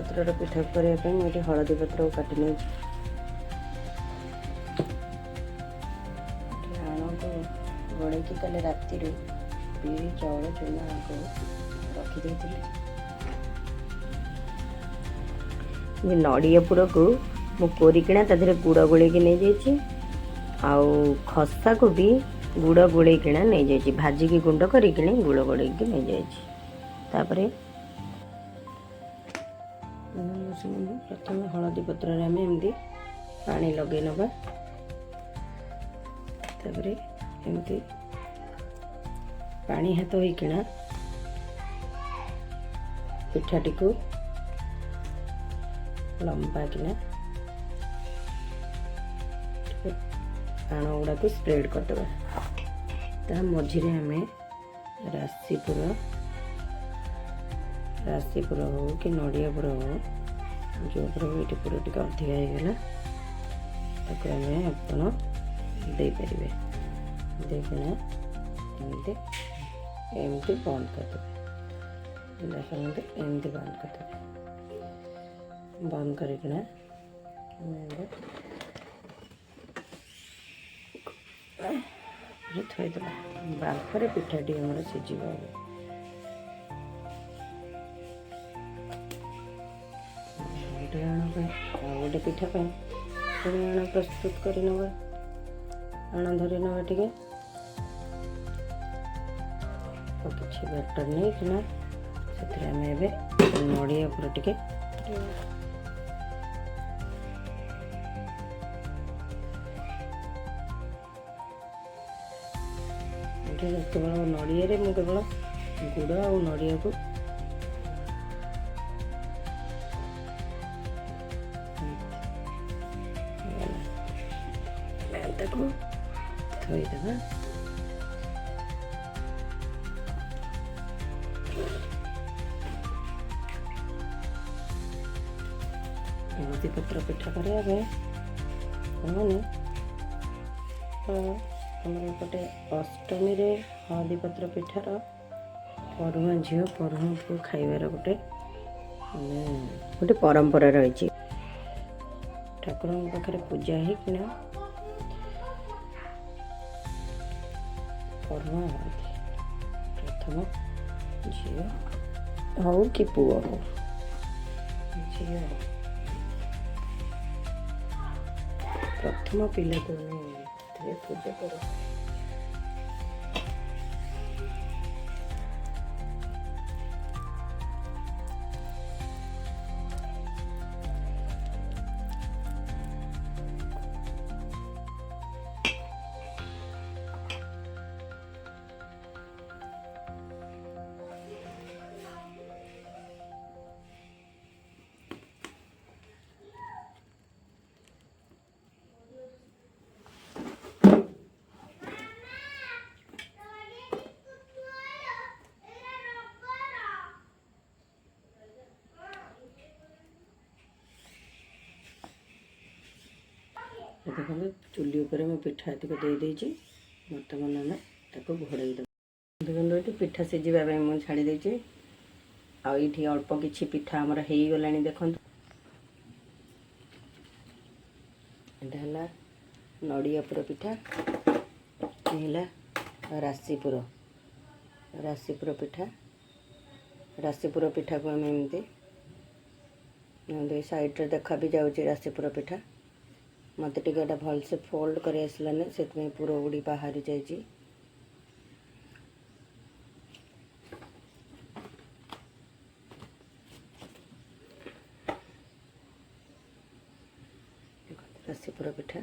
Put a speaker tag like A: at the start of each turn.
A: पत्र पिठा करने मुझे हलदी पत्र को काटि नहीं आण को गोड़े कल राति बिरी चाउल चूना को रखी नड़िया पुर को मु कोरिकिना तादेह गुड़ गोलेकी नहीं जाइए आउ खसा को भी गुड़ गोलेकिना नहीं जाइए भाजिकी गुंड करिक गुड़ गोलेकी नहीं जाइए प्रथम हलदी पत्र आम एमती पानी लगे नवा एमती पानी हाथ होना पिठाटी को लंबा किना आण गुड़ा को स्प्रेड करदे ता मझे आम राशिपुर हो कि नड़िया पुर हो जो पुर टी अधिका होगा आप देपारे देखना एमती बंद करदे एमती बंद करदे बंद करना थोड़ा बाफरे पिठाटी आम सीझ गोटे पिठा आण प्रस्तुत कर आण धरी ना टे किसी बैटर नहीं कि नड़िया पूरा टे केवल नड़िया मु केवल गुड़ और नड़िया को थोड़ा हलदी पत्र पिठा करने पटे अष्टमी रे हलदी पत्र पिठार पढ़ुआ झील पढ़ुआ को खाइबार गोटे गोटे परंपरा रही ठाकुर पाखे पूजा होना पढ़ुआ प्रथम झील हो कि पुओ हो झील प्रथम पिला को पूजा करो देखो चुली उपर मैं पिठा टिक दे देछि बर्तमान आम ताको घोड़े देव देखो ये पिठा सीझा मुझे छाड़ी देछि आईठी अल्प किछि पिठा आमर हो गला देखो यहाँ नड़िया पुर पिठा है राशिपुर राशिपुर पिठा को आम एमती साइड्रे देखा भी जाऊँगी राशिपुर पिठा मत टे भल से फोल्ड कर आसलानी से पुर उड़ी बाहरी जाइए राशिपुर पिठा